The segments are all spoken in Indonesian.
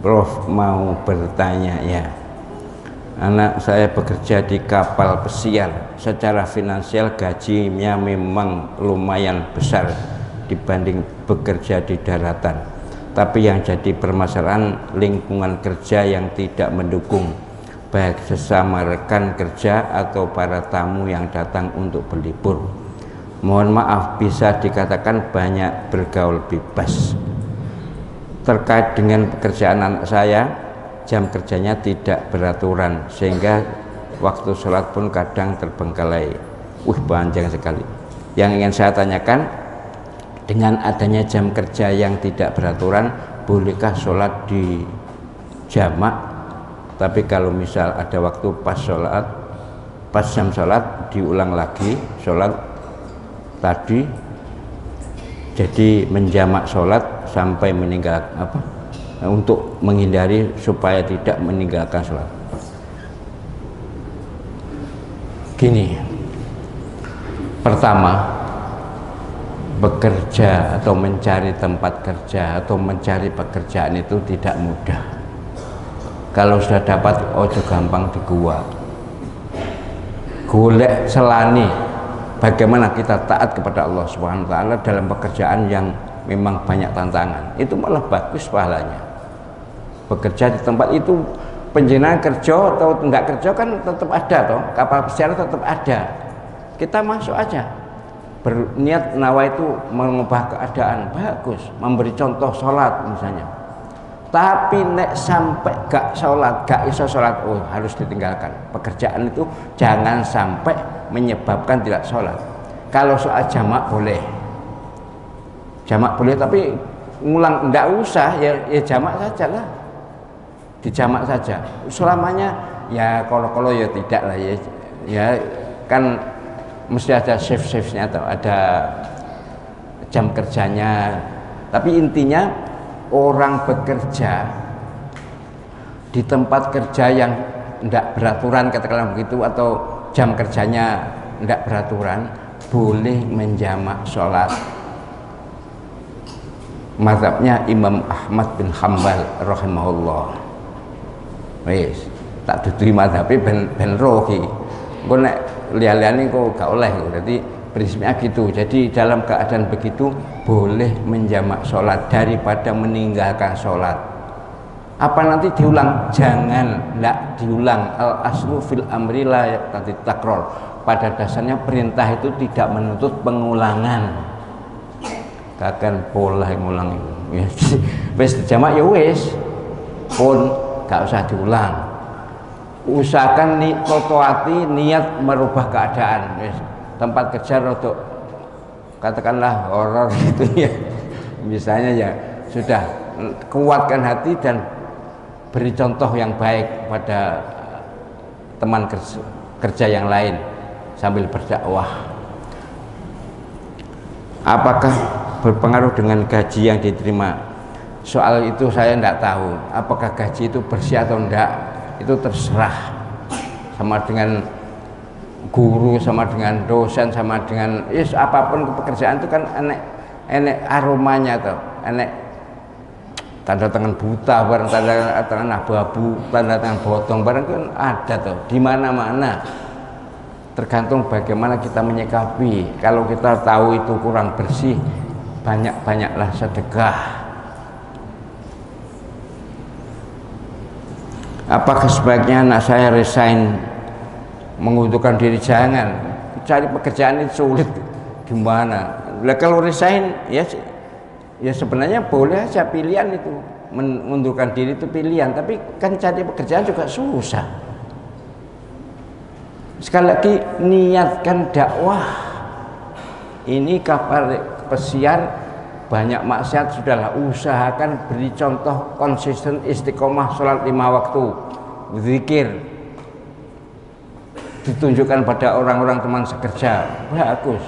Prof mau bertanya ya. Anak saya bekerja di kapal pesiar. Secara finansial gajinya memang lumayan besar dibanding bekerja di daratan. Tapi yang jadi permasalahan lingkungan kerja yang tidak mendukung, baik sesama rekan kerja atau para tamu yang datang untuk berlibur. Mohon maaf, bisa dikatakan banyak bergaul bebas. Terkait dengan pekerjaan anak saya, jam kerjanya tidak beraturan sehingga waktu sholat pun kadang terbengkalai. Panjang sekali. Yang ingin saya tanyakan, dengan adanya jam kerja yang tidak beraturan, bolehkah sholat di jamak? Tapi kalau misal ada waktu pas jam sholat diulang lagi sholat tadi, jadi menjamak sholat sampai meninggal untuk menghindari supaya tidak meninggalkan sholat. Gini, pertama, bekerja atau mencari tempat kerja atau mencari pekerjaan itu tidak mudah. Kalau sudah dapat, ojo gampang di gua. Golek selani bagaimana kita taat kepada Allah Subhanahu wa taala dalam pekerjaan yang memang banyak tantangan. Itu malah bagus pahalanya. Bekerja di tempat itu, penjenengan kerja atau enggak kerja kan tetap ada toh, kapal pesiar tetap ada. Kita masuk aja. Berniat nawa itu mengubah keadaan, bagus, memberi contoh sholat misalnya. Tapi nek sampai gak sholat, gak iso sholat, harus ditinggalkan. Pekerjaan itu jangan sampai menyebabkan tidak sholat. Kalau soal jamak boleh, tapi ngulang ndak usah, ya jamak saja lah, dijamak saja. Selamanya ya kalau ya tidak lah ya kan mesti ada shift-shiftnya atau ada jam kerjanya. Tapi intinya orang bekerja di tempat kerja yang tidak beraturan, katakanlah begitu, atau jam kerjanya tidak beraturan, boleh menjamak sholat. Mazhabnya Imam Ahmad bin Hanbal rahimahullah. Wis tak dudui mazhabe ben rohi. Engko nek liya-liyane kok gak oleh. Jadi prinsipnya gitu. Jadi dalam keadaan begitu boleh menjamak sholat daripada meninggalkan sholat. Apa nanti diulang? Jangan, tidak diulang. Al aslu fil amri la yaqtadi takror. Pada dasarnya perintah itu tidak menuntut pengulangan. Kakan pola ngulang itu. Wis dijamak ya wis. Pun gak usah diulang. Usahakan toto hati niat merubah keadaan. Wis tempat kerja rodok katakanlah horor gitu ya. Misalnya ya sudah, kuatkan hati dan beri contoh yang baik pada teman kerja yang lain sambil berdakwah. Apakah berpengaruh dengan gaji yang diterima? Soal itu saya tidak tahu. Apakah gaji itu bersih atau enggak, itu terserah. Sama dengan guru, sama dengan dosen, sama dengan apapun pekerjaan itu kan enek aromanya tuh, enek tanda tangan buta bareng, tanda tangan abu-abu, tanda tangan botong bareng kan ada tuh di mana-mana. Tergantung bagaimana kita menyikapi. Kalau kita tahu itu kurang bersih, banyak-banyaklah sedekah. Apakah sebaiknya anak saya resign, mengundurkan diri? Jangan, cari pekerjaan itu sulit gimana. Nah, kalau resign ya sebenarnya boleh aja, pilihan itu mengundurkan diri itu pilihan, tapi kan cari pekerjaan juga susah. Sekali lagi niatkan dakwah. Ini kapal pesiar banyak maksiat, sudahlah usahakan beri contoh konsisten istiqomah sholat 5 waktu, zikir, ditunjukkan pada orang-orang teman sekerja, bagus.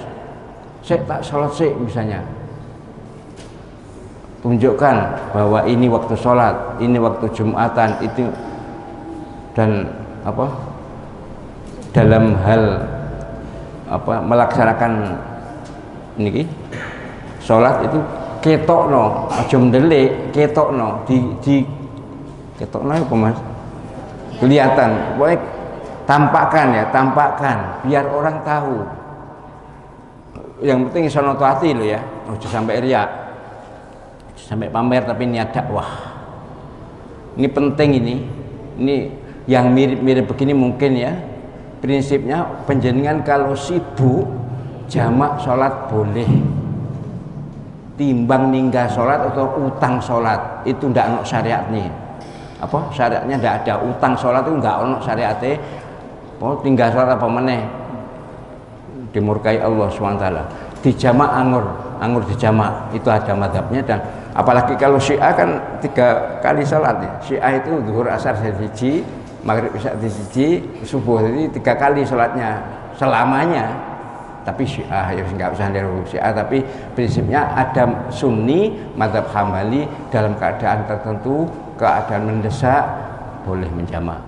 Saya tak sholat sih misalnya, tunjukkan bahwa ini waktu sholat, ini waktu Jumatan, itu dan dalam hal melaksanakan niki sholat itu ketokno, aja mendelik, ketokno, Ketokno apa Mas? Kelihatan, baik tampakkan ya, tampakkan biar orang tahu. Yang penting sono hati lo ya, ojo sampai riak, ojo sampai pamer tapi niat dakwah. Ini penting ini yang mirip-mirip begini mungkin ya. Prinsipnya penjenengan kalau sibuk jamak sholat boleh, timbang ninggal sholat atau utang sholat itu ndak ono syariatnya. Apa syariatnya ndak ada, utang sholat itu nggak ono syariatnya. Oh tinggal sholat apa meneh dimurkai Allah SWT. Dijamak anggur dijamak itu ada madhabnya. Dan apalagi kalau Syiah kan 3 kali sholat ya. Syiah itu zuhur asar siji, maghrib isya siji, subuh, jadi 3 kali sholatnya selamanya. Tapi Syiah ya nggak usah niru Syiah, tapi prinsipnya ada Sunni, madhab Hambali dalam keadaan tertentu, keadaan mendesak boleh menjamak.